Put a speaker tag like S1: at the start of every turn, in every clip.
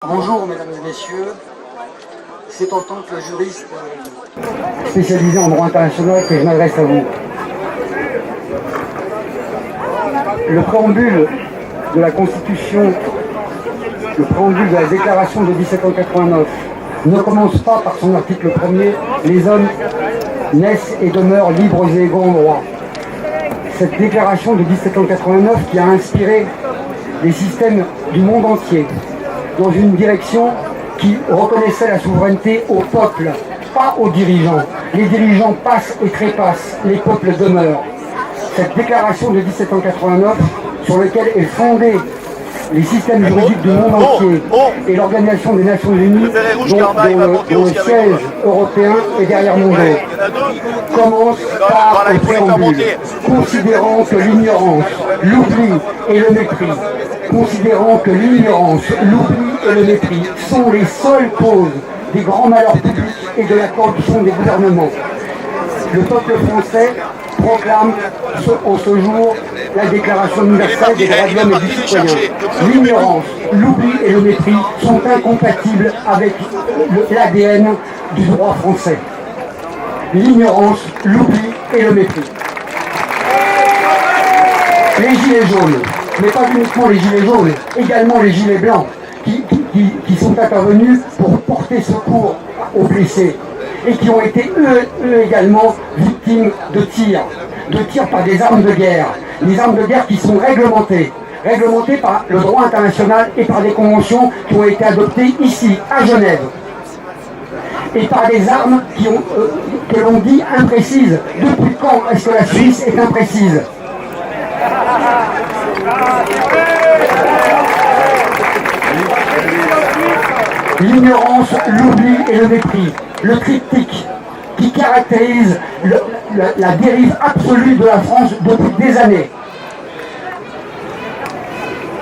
S1: Bonjour mesdames et messieurs, c'est en tant que juriste spécialisé en droit international que je m'adresse à vous. Le préambule de la Constitution, le préambule de la Déclaration de 1789 ne commence pas par son article 1er « Les hommes naissent et demeurent libres et égaux en droit ». Cette déclaration de 1789 qui a inspiré les systèmes du monde entier dans une direction qui reconnaissait la souveraineté au peuple, pas aux dirigeants. Les dirigeants passent et trépassent, les peuples demeurent. Cette déclaration de 1789, sur laquelle est fondé les systèmes juridiques du monde entier et l'Organisation des Nations Unies, dont le siège européen est derrière mon dos, commence par un préambule, considérant que l'ignorance, l'oubli et le mépris, considérant que l'ignorance, l'oubli et le mépris sont les seules causes des grands malheurs publics et de la corruption des gouvernements. Le peuple français proclame en ce jour la Déclaration universelle des droits de l'homme et du citoyen. L'ignorance, l'oubli et le mépris sont incompatibles avec l'ADN du droit français. L'ignorance, l'oubli et le mépris. Les gilets jaunes, mais pas uniquement les gilets jaunes, également les gilets blancs, qui sont intervenus pour porter secours aux blessés et qui ont été eux également victimes de tirs par des armes de guerre. Des armes de guerre qui sont réglementées par le droit international et par des conventions qui ont été adoptées ici, à Genève. Et par des armes que l'on dit imprécises. Depuis quand est-ce que la Suisse est imprécise ? L'ignorance, l'oubli et le mépris, le triptyque qui caractérise la dérive absolue de la France depuis des années.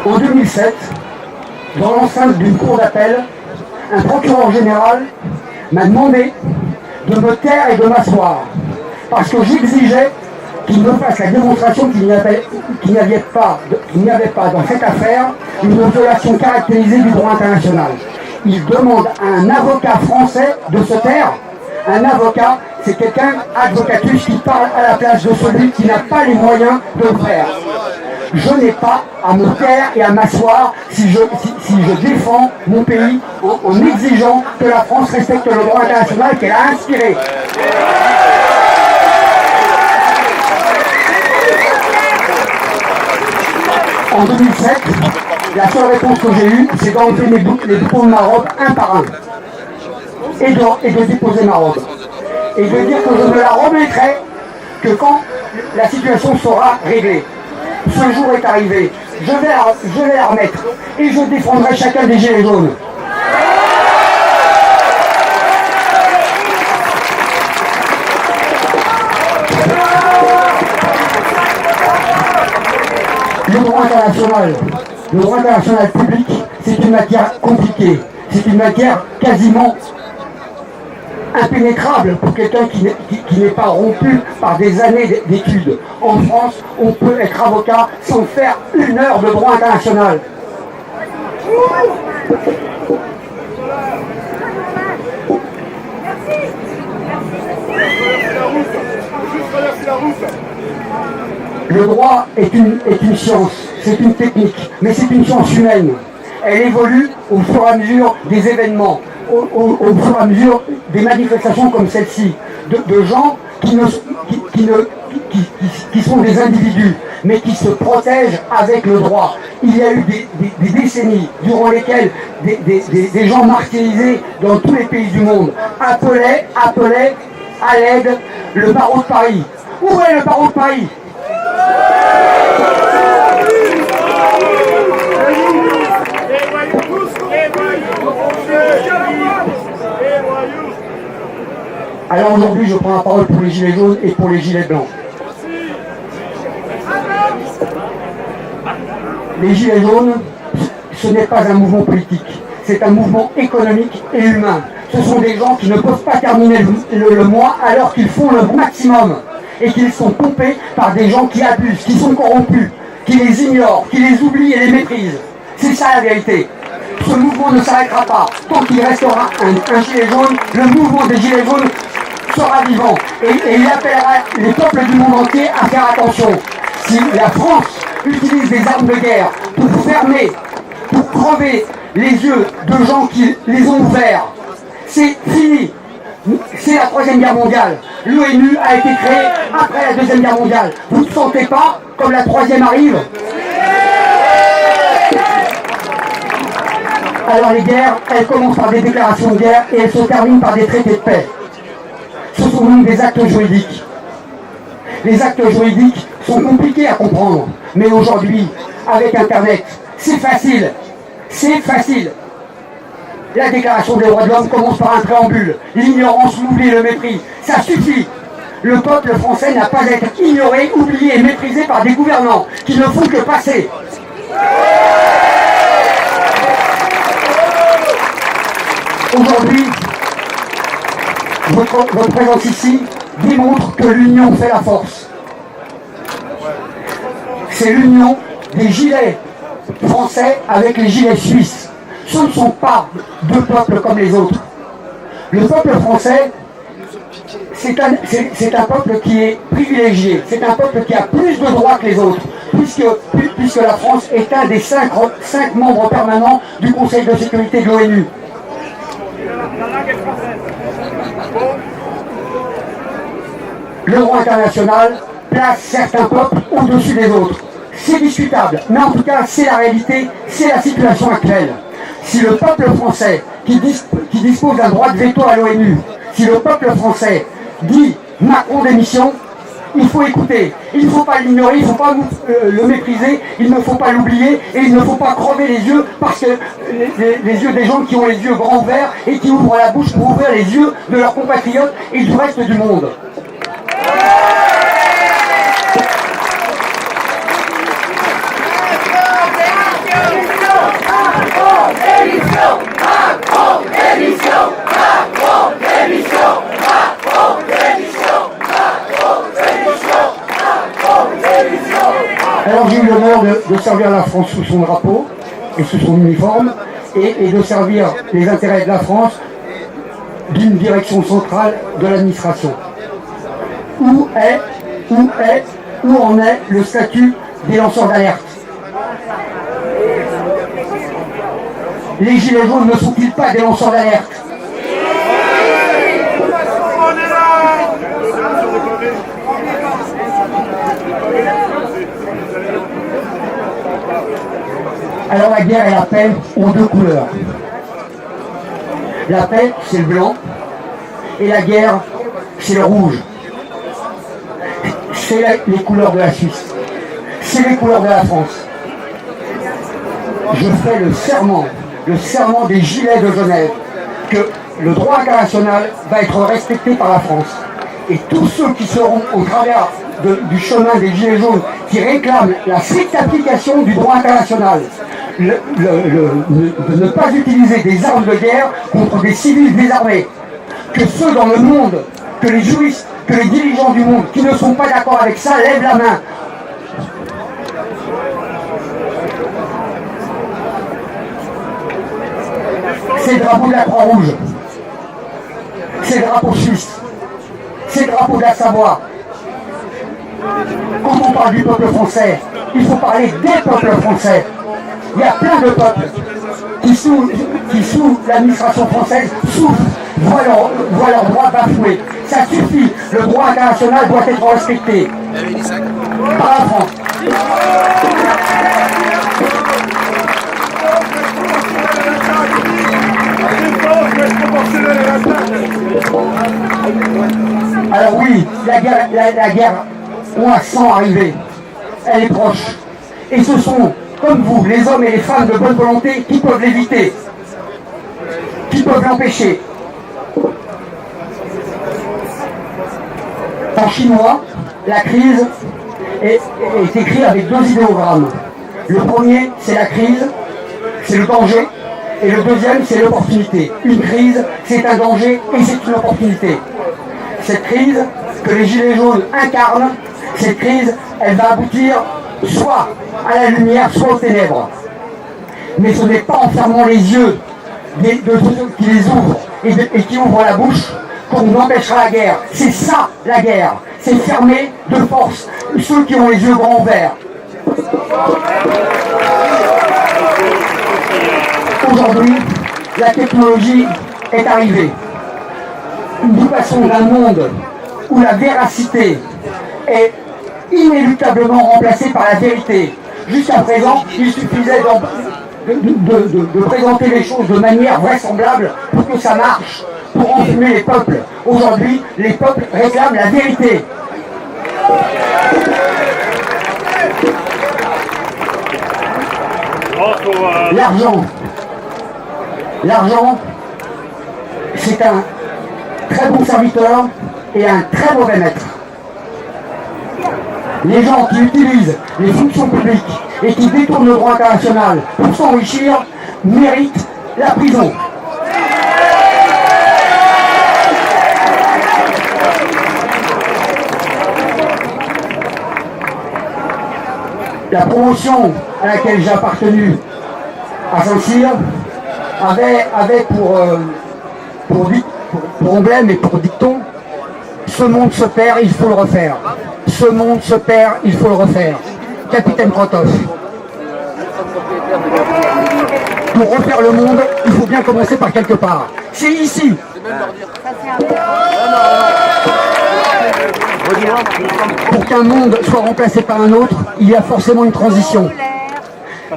S1: En 2007, dans l'enceinte d'une cour d'appel, un procureur général m'a demandé de me taire et de m'asseoir, parce que j'exigeais qu'il me fasse la démonstration qu'il n'y avait pas dans cette affaire une violation caractérisée du droit international. Il demande à un avocat français de se taire. Un avocat, c'est quelqu'un, advocatus, qui parle à la place de celui qui n'a pas les moyens de le faire. Je n'ai pas à me taire et à m'asseoir si je défends mon pays en exigeant que la France respecte le droit international qu'elle a inspiré. En 2007, la seule réponse que j'ai eue, c'est d'enlever les boutons de ma robe un par un. Et de déposer ma robe. Et de dire que je ne la remettrai que quand la situation sera réglée. Ce jour est arrivé. Je vais la remettre. Et je défendrai chacun des gilets jaunes. Le droit international public, c'est une matière compliquée, c'est une matière quasiment impénétrable pour quelqu'un qui n'est pas rompu par des années d'études. En France, on peut être avocat sans faire une heure de droit international. Le droit est une science, c'est une technique, mais c'est une science humaine. Elle évolue au fur et à mesure des événements, au fur et à mesure des manifestations comme celle-ci, de gens qui sont des individus, mais qui se protègent avec le droit. Il y a eu des décennies durant lesquelles des gens martyrisés dans tous les pays du monde appelaient à l'aide le barreau de Paris. Où est le barreau de Paris ? Alors aujourd'hui, je prends la parole pour les gilets jaunes et pour les gilets blancs. Les gilets jaunes, ce n'est pas un mouvement politique, c'est un mouvement économique et humain. Ce sont des gens qui ne peuvent pas terminer le mois alors qu'ils font le maximum et qu'ils sont pompés par des gens qui abusent, qui sont corrompus, qui les ignorent, qui les oublient et les méprisent. C'est ça la vérité. Ce mouvement ne s'arrêtera pas. Tant qu'il restera un gilet jaune, le mouvement des gilets jaunes sera vivant. Et il appellera les peuples du monde entier à faire attention. Si la France utilise des armes de guerre pour fermer, pour crever les yeux de gens qui les ont ouverts, c'est fini. C'est la Troisième Guerre mondiale. L'ONU a été créée après la Deuxième Guerre mondiale. Vous ne sentez pas comme la troisième arrive? Alors les guerres, elles commencent par des déclarations de guerre et elles se terminent par des traités de paix. Ce sont donc des actes juridiques. Les actes juridiques sont compliqués à comprendre. Mais aujourd'hui, avec Internet, c'est facile. C'est facile. La déclaration des droits de l'homme commence par un préambule. L'ignorance, l'oubli, le mépris. Ça suffit. Le peuple français n'a pas à être ignoré, oublié et méprisé par des gouvernants qui ne font que passer. Aujourd'hui, votre présence ici démontre que l'union fait la force. C'est l'union des gilets français avec les gilets suisses. Ce ne sont pas deux peuples comme les autres. Le peuple français, c'est un peuple qui est privilégié. C'est un peuple qui a plus de droits que les autres, puisque la France est un des cinq membres permanents du Conseil de sécurité de l'ONU. Le droit international place certains peuples au-dessus des autres. C'est discutable, mais en tout cas, c'est la réalité, c'est la situation actuelle. Si le peuple français, qui dispose d'un droit de veto à l'ONU, si le peuple français dit Macron démission, il faut écouter. Il ne faut pas l'ignorer, il ne faut pas le mépriser, il ne faut pas l'oublier et il ne faut pas crever les yeux parce que les yeux des gens qui ont les yeux grands ouverts et qui ouvrent la bouche pour ouvrir les yeux de leurs compatriotes et du reste du monde. Alors j'ai eu l'honneur de servir la France sous son drapeau et sous son uniforme et de servir les intérêts de la France d'une direction centrale de l'administration. Où en est le statut des lanceurs d'alerte? Les gilets jaunes ne sont-ils pas des lanceurs d'alerte? Alors la guerre et la paix ont deux couleurs. La paix, c'est le blanc, et la guerre, c'est le rouge. C'est les couleurs de la Suisse. C'est les couleurs de la France. Je fais le serment des gilets de Genève, que le droit international va être respecté par la France. Et tous ceux qui seront au travers du chemin des gilets jaunes, qui réclament la stricte application du droit international, de ne pas utiliser des armes de guerre contre des civils désarmés, que ceux dans le monde, que les juristes, que les dirigeants du monde qui ne sont pas d'accord avec ça lèvent la main. C'est le drapeau de la Croix-Rouge, c'est le drapeau suisse, c'est le drapeau de la Savoie. Quand on parle du peuple français, il faut parler des peuples français. Il y a plein de peuples qui sous l'administration française souffrent, voient leurs droits bafoués. Ça suffit, le droit international doit être respecté par la France. Alors oui, la guerre, on la sent arriver. Elle est proche. Et ce sont, comme vous, les hommes et les femmes de bonne volonté, qui peuvent l'éviter, qui peuvent l'empêcher. En chinois, la crise est écrite avec deux idéogrammes. Le premier, c'est la crise, c'est le danger. Et le deuxième, c'est l'opportunité. Une crise, c'est un danger et c'est une opportunité. Cette crise que les Gilets jaunes incarnent, cette crise, elle va aboutir soit à la lumière, soit aux ténèbres. Mais ce n'est pas en fermant les yeux de ceux qui les ouvrent et qui ouvrent la bouche qu'on empêchera la guerre. C'est ça la guerre. C'est fermer de force ceux qui ont les yeux grands ouverts. Aujourd'hui, la technologie est arrivée. Nous passons d'un monde où la véracité est inéluctablement remplacée par la vérité. Jusqu'à présent, il suffisait de présenter les choses de manière vraisemblable pour que ça marche, pour enfumer les peuples. Aujourd'hui, les peuples réclament la vérité. L'argent, c'est un très bon serviteur et un très mauvais maître. Les gens qui utilisent les fonctions publiques et qui détournent le droit international pour s'enrichir méritent la prison. La promotion à laquelle j'ai appartenu à Saint-Cyr avait pour emblème et pour dicton: ce monde se perd, il faut le refaire. Ce monde se perd, il faut le refaire. Capitaine Krotov. Pour refaire le monde, il faut bien commencer par quelque part. C'est ici. Pour qu'un monde soit remplacé par un autre, il y a forcément une transition.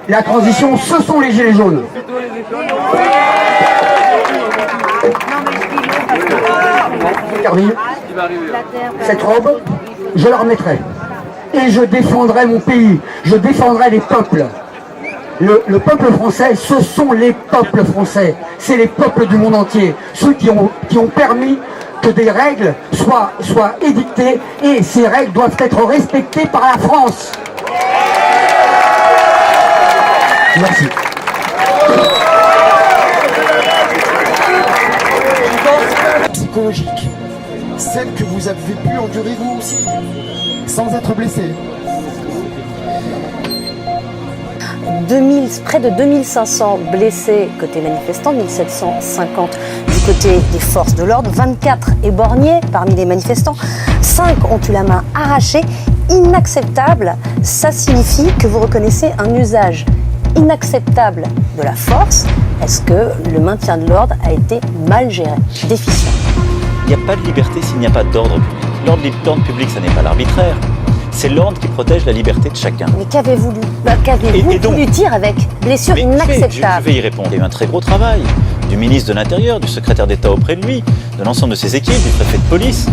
S1: La transition, ce sont les gilets jaunes. Regardez, cette robe, je la remettrai. Et je défendrai mon pays, je défendrai les peuples. Le peuple français, ce sont les peuples français. C'est les peuples du monde entier. Ceux qui ont permis que des règles soient édictées, et ces règles doivent être respectées par la France. Merci.
S2: Psychologique, celle que vous avez pu endurer vous aussi, sans être blessé.
S3: Près de 2500 blessés côté manifestants, 1750 du côté des forces de l'ordre, 24 éborgnés parmi les manifestants, 5 ont eu la main arrachée. Inacceptable, ça signifie que vous reconnaissez un usage inacceptable de la force. Est-ce que le maintien de l'ordre a été mal géré, déficient?
S4: Il n'y a pas de liberté s'il n'y a pas d'ordre public. L'ordre public, ça n'est pas l'arbitraire. C'est l'ordre qui protège la liberté de chacun.
S3: Mais qu'avez-vous voulu dire avec blessure inacceptable?
S4: Je vais y répondre. Il y a eu un très gros travail du ministre de l'Intérieur, du secrétaire d'État auprès de lui, de l'ensemble de ses équipes, du préfet de police,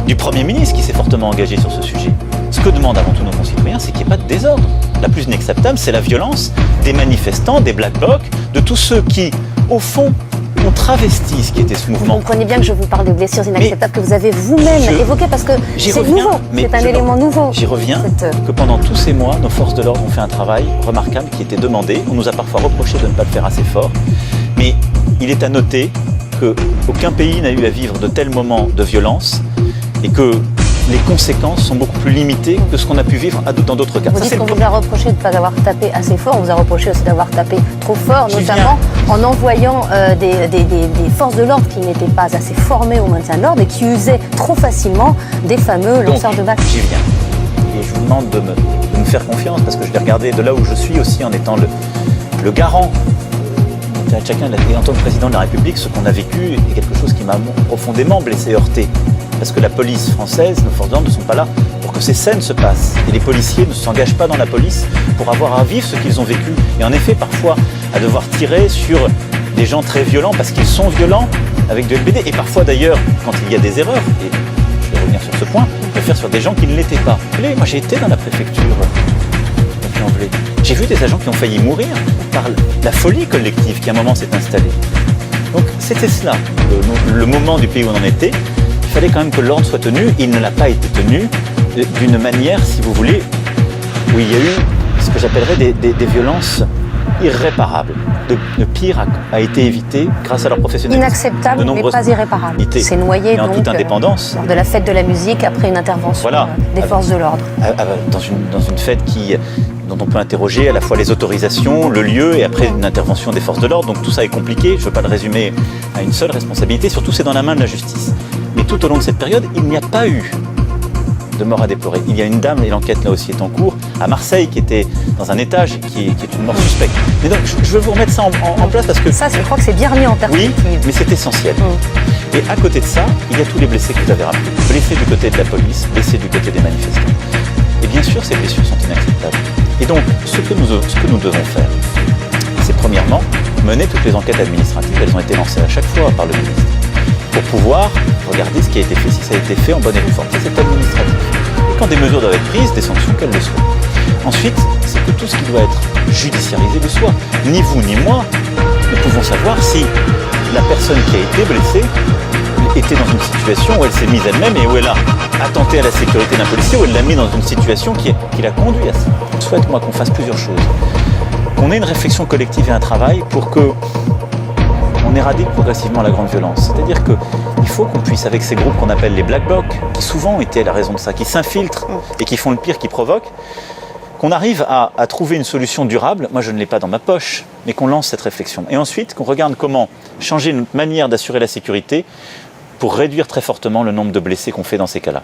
S4: du Premier ministre qui s'est fortement engagé sur ce sujet. Ce que demandent avant tout nos concitoyens, c'est qu'il n'y ait pas de désordre. La plus inacceptable, c'est la violence des manifestants, des Black Blocs, de tous ceux qui, au fond, ont travesti ce qui était ce mouvement.
S3: Vous comprenez bien que je vous parle des blessures inacceptables que vous avez vous-même évoquées, parce que c'est nouveau, c'est un élément nouveau.
S4: J'y reviens, que pendant tous ces mois, nos forces de l'ordre ont fait un travail remarquable qui était demandé. On nous a parfois reproché de ne pas le faire assez fort, mais il est à noter qu'aucun pays n'a eu à vivre de tels moments de violence et que les conséquences sont beaucoup plus limitées que ce qu'on a pu vivre dans d'autres cas.
S3: Vous dites qu'on vous a reproché de ne pas avoir tapé assez fort, on vous a reproché aussi d'avoir tapé trop fort, notamment en envoyant des forces de l'ordre qui n'étaient pas assez formées au maintien de l'ordre et qui usaient trop facilement des fameux lanceurs de balles.
S4: J'y viens. Et je vous demande de me faire confiance, parce que je vais regarder de là où je suis aussi en étant le garant. Chacun, et en tant que président de la République, ce qu'on a vécu est quelque chose qui m'a profondément blessé, heurté. Parce que la police française, nos forces de l'ordre ne sont pas là pour que ces scènes se passent. Et les policiers ne s'engagent pas dans la police pour avoir à vivre ce qu'ils ont vécu. Et en effet, parfois, à devoir tirer sur des gens très violents parce qu'ils sont violents avec de LBD. Et parfois d'ailleurs, quand il y a des erreurs, et je vais revenir sur ce point, le faire sur des gens qui ne l'étaient pas. Moi j'ai été dans la préfecture de Puy-en-Velay. J'ai vu des agents qui ont failli mourir par la folie collective qui à un moment s'est installée. Donc c'était cela, le moment du pays où on en était. Il fallait quand même que l'ordre soit tenu. Il ne l'a pas été tenu d'une manière, si vous voulez, où il y a eu ce que j'appellerais des violences irréparables. Le pire a été évité grâce à leur professionnalisme.
S3: Inacceptable, mais pas irréparable. C'est noyé
S4: en toute indépendance.
S3: De la fête de la musique après une intervention des forces de l'ordre.
S4: Dans une fête qui dont on peut interroger à la fois les autorisations, le lieu et après une intervention des forces de l'ordre. Donc tout ça est compliqué, je ne veux pas le résumer à une seule responsabilité, surtout c'est dans la main de la justice. Mais tout au long de cette période, il n'y a pas eu de mort à déplorer. Il y a une dame, et l'enquête là aussi est en cours, à Marseille, qui était dans un étage, qui est une mort suspecte. Mais donc je veux vous remettre ça en place parce que...
S3: Ça, je crois que c'est bien remis en perspective.
S4: Oui, mais c'est essentiel. Et à côté de ça, il y a tous les blessés que vous avez rappelés. Blessés du côté de la police, blessés du côté des manifestants. Et bien sûr, ces blessures sont inacceptables. Et donc, ce que nous devons faire, c'est premièrement mener toutes les enquêtes administratives. Elles ont été lancées à chaque fois par le ministre, pour pouvoir regarder ce qui a été fait, si ça a été fait en bonne et due forme. C'est administratif. Et quand des mesures doivent être prises, des sanctions, qu'elles le soient. Ensuite, c'est que tout ce qui doit être judiciarisé le soit. Ni vous ni moi ne pouvons savoir si la personne qui a été blessée était dans une situation où elle s'est mise elle-même et où elle a attenté à la sécurité d'un policier, où elle l'a mis dans une situation qui l'a conduit à ça. Je souhaite, moi, qu'on fasse plusieurs choses. Qu'on ait une réflexion collective et un travail pour que on éradique progressivement la grande violence. C'est-à-dire qu'il faut qu'on puisse, avec ces groupes qu'on appelle les Black Blocs, qui souvent étaient la raison de ça, qui s'infiltrent et qui font le pire, qui provoquent, qu'on arrive à trouver une solution durable. Moi, je ne l'ai pas dans ma poche, mais qu'on lance cette réflexion. Et ensuite, qu'on regarde comment changer notre manière d'assurer la sécurité pour réduire très fortement le nombre de blessés qu'on fait dans ces cas-là.